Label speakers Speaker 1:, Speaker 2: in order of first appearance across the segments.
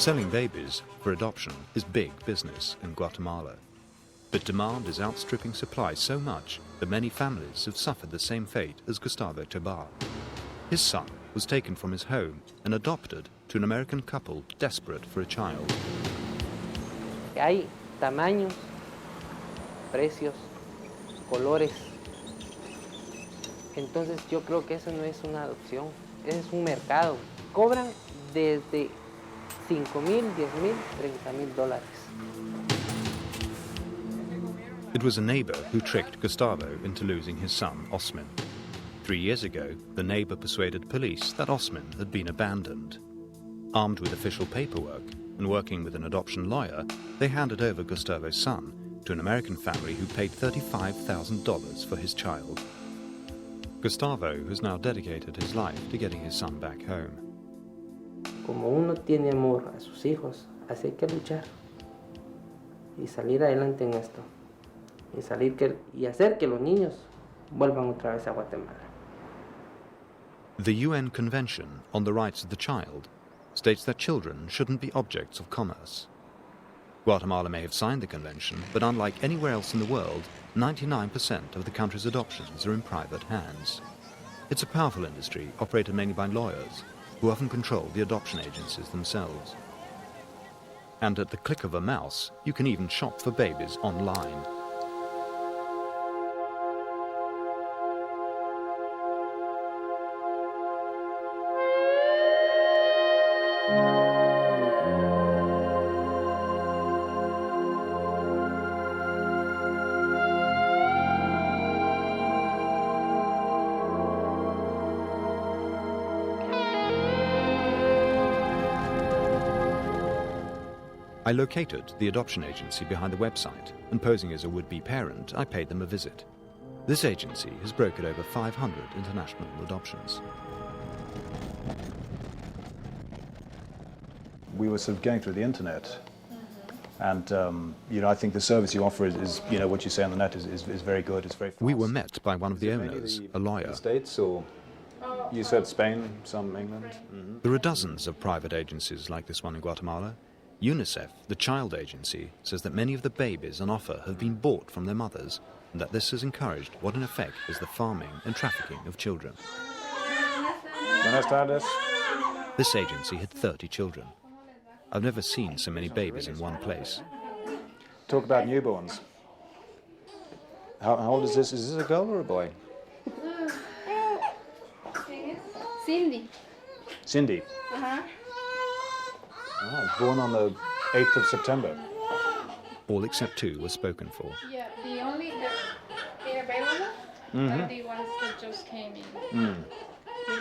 Speaker 1: Selling babies for adoption is big business in Guatemala. But demand is outstripping supply so much that many families have suffered the same fate as Gustavo Tobar. His son was taken from his home and adopted to an American couple desperate for a child.
Speaker 2: Hay tamaños, precios, colores. Entonces yo creo que eso no es una adopción, es un mercado. Cobran desde $5,000, $10,000, $30,000.
Speaker 1: It was a neighbor who tricked Gustavo into losing his son, Osman. 3 years ago, the neighbor persuaded police that Osman had been abandoned. Armed with official paperwork and working with an adoption lawyer, they handed over Gustavo's son to an American family who paid $35,000 for his child. Gustavo has now dedicated his life to getting his son back home.
Speaker 2: Como uno tiene amor a sus hijos, así hay que luchar y salir adelante en esto y hacer que los niños vuelvan otra vez a Guatemala.
Speaker 1: The UN Convention on the Rights of the Child states that children shouldn't be objects of commerce. Guatemala may have signed the convention, but unlike anywhere else in the world, 99% of the country's adoptions are in private hands. It's a powerful industry operated mainly by lawyers, who often control the adoption agencies themselves. And at the click of a mouse, you can even shop for babies online. I located the adoption agency behind the website, and posing as a would-be parent, I paid them a visit. This agency has brokered over 500 international adoptions.
Speaker 3: We were sort of going through the internet, and I think the service you offer is what you say on the net is very good. It's very fast.
Speaker 1: We were met by one of the owners, a lawyer.
Speaker 3: The States, or you said Spain, some England? Mm-hmm.
Speaker 1: There are dozens of private agencies like this one in Guatemala. UNICEF, the child agency, says that many of the babies on offer have been bought from their mothers, and that this has encouraged what in effect is the farming and trafficking of children.
Speaker 3: Buenas tardes.
Speaker 1: This agency had 30 children. I've never seen so many babies in one place.
Speaker 3: Talk about newborns. How old is this? Is this a girl or a boy?
Speaker 4: Cindy.
Speaker 3: Cindy?
Speaker 4: Uh-huh.
Speaker 3: Oh, born on the 8th of September.
Speaker 1: All except two were spoken for.
Speaker 4: Yeah, the only they're available are the ones that just came in.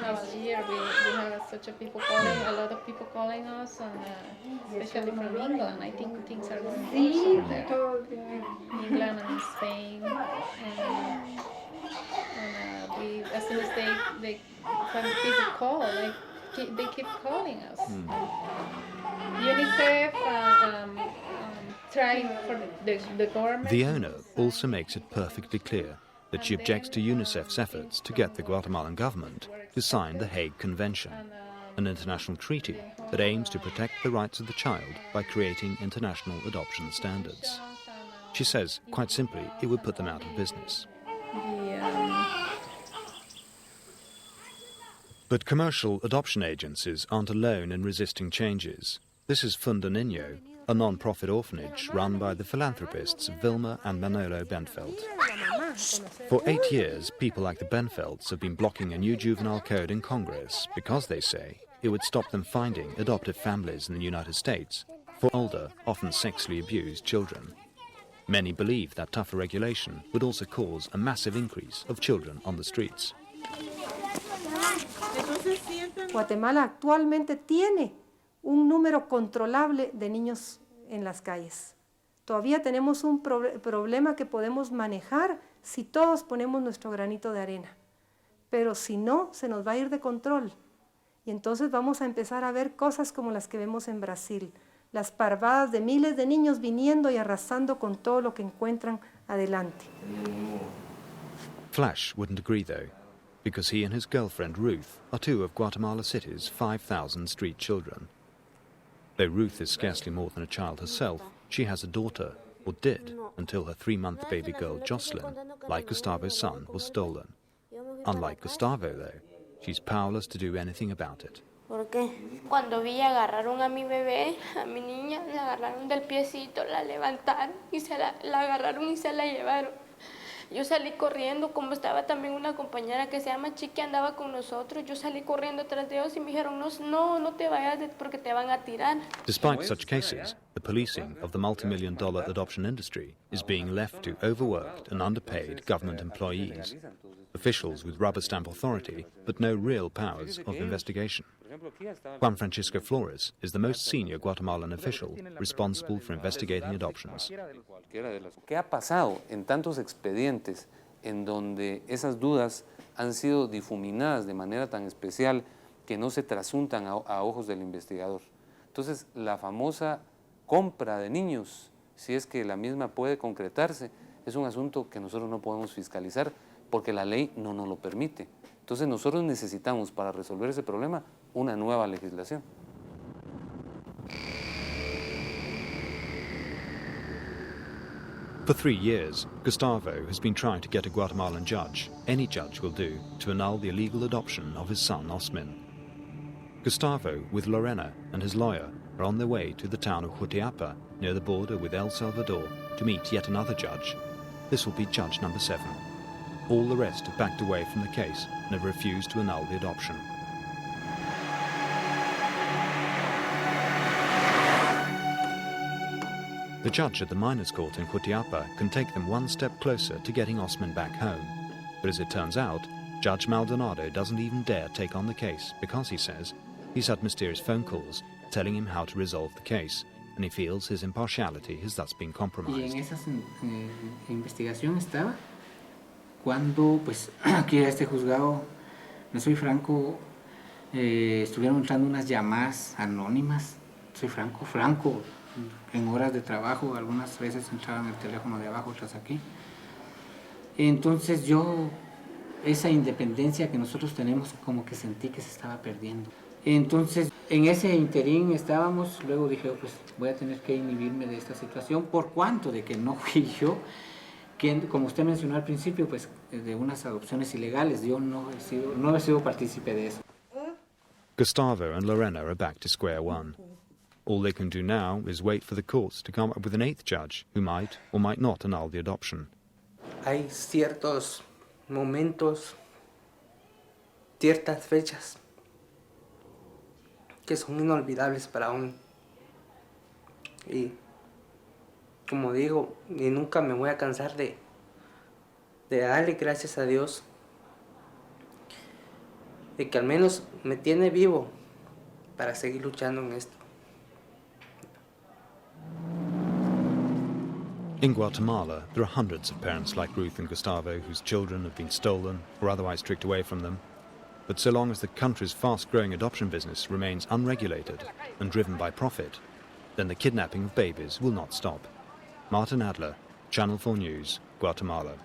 Speaker 4: Last year we had such a lot of people calling us, and especially from England. I think things are going on there. England and Spain, and we, as soon as they when people call, they keep calling us. UNICEF trying for the government.
Speaker 1: The owner also makes it perfectly clear that she objects to UNICEF's efforts to get the Guatemalan government to sign the Hague Convention, an international treaty that aims to protect the rights of the child by creating international adoption standards. She says, quite simply, it would put them out of business. But commercial adoption agencies aren't alone in resisting changes. This is Funda Niño, a non-profit orphanage run by the philanthropists Vilma and Manolo Benfeld. For 8 years, people like the Benfelds have been blocking a new juvenile code in Congress because, they say, it would stop them finding adoptive families in the United States for older, often sexually abused children. Many believe that tougher regulation would also cause a massive increase of children on the streets.
Speaker 5: Guatemala actualmente tiene un número controlable de niños en las calles. Todavía tenemos un problema que podemos manejar si todos ponemos nuestro granito de arena. Pero si no, se nos va a ir de control. Y entonces vamos a empezar a ver cosas como las que vemos en Brasil. Las parvadas de miles de niños viniendo y arrasando con todo lo que encuentran adelante.
Speaker 1: Flash wouldn't agree, though, because he and his girlfriend Ruth are two of Guatemala City's 5,000 street children. Though Ruth is scarcely more than a child herself, she has a daughter, or did, until her 3-month baby girl Jocelyn, like Gustavo's son, was stolen. Unlike Gustavo, though, she's powerless to do anything about it.
Speaker 6: Porque cuando vi agarraron a mi bebé, a mi niña, la agarraron del piecito, la levantaron y la agarraron y se la llevaron. Yo salí corriendo, como estaba también una compañera que se llama Chiqui, andaba con nosotros. Yo salí corriendo tras de ellos y me dijeron, no te vayas porque te van a tirar.
Speaker 1: Despite such cases, the policing of the multi-million-dollar adoption industry is being left to overworked and underpaid government employees, officials with rubber stamp authority but no real powers of investigation. Juan Francisco Flores is the most senior Guatemalan official responsible for investigating adoptions.
Speaker 7: ¿Qué ha pasado en tantos expedientes en donde esas dudas han sido difuminadas de manera tan especial que no se trasuntan a ojos del investigador? Entonces, la famosa compra de niños, si es que la misma puede concretarse, es un asunto que nosotros no podemos fiscalizar porque la ley no nos lo permite. Entonces, nosotros necesitamos, para resolver ese problema, una nueva legislación.
Speaker 1: For 3 years, Gustavo has been trying to get a Guatemalan judge, any judge will do, to annul the illegal adoption of his son Osmin. Gustavo, with Lorena and his lawyer, are on their way to the town of Jutiapa, near the border with El Salvador, to meet yet another judge. This will be judge number 7. All the rest have backed away from the case and have refused to annul the adoption. The judge at the minors' court in Jutiapa can take them one step closer to getting Osman back home. But as it turns out, Judge Maldonado doesn't even dare take on the case because, he says, he's had mysterious phone calls telling him how to resolve the case, and he feels his impartiality has thus been compromised.
Speaker 8: Y en esa investigación estaba cuando, pues, aquí a este juzgado, no soy franco, estuvieron entrando unas llamadas anónimas, soy franco, en horas de trabajo, algunas veces entraban el teléfono de abajo, otras aquí. Entonces yo, esa independencia que nosotros tenemos, como que sentí que se estaba perdiendo. Entonces, en ese interín estábamos, luego dije, pues voy a tener que inhibirme de esta situación, por cuanto de que no fui yo, quien, como usted mencionó al principio, pues de unas adopciones ilegales, yo no he sido partícipe de eso.
Speaker 1: Gustavo and Lorena are back to square one. All they can do now is wait for the courts to come up with an 8th judge who might or might not annul the adoption.
Speaker 2: Hay ciertos momentos, ciertas fechas que son inolvidables para uno. Y como digo, y nunca me voy a cansar de darle gracias a Dios de que al menos me tiene vivo para seguir luchando en esto.
Speaker 1: In Guatemala, there are hundreds of parents like Ruth and Gustavo whose children have been stolen or otherwise stripped away from them. But so long as the country's fast-growing adoption business remains unregulated and driven by profit, then the kidnapping of babies will not stop. Martin Adler, Channel 4 News, Guatemala.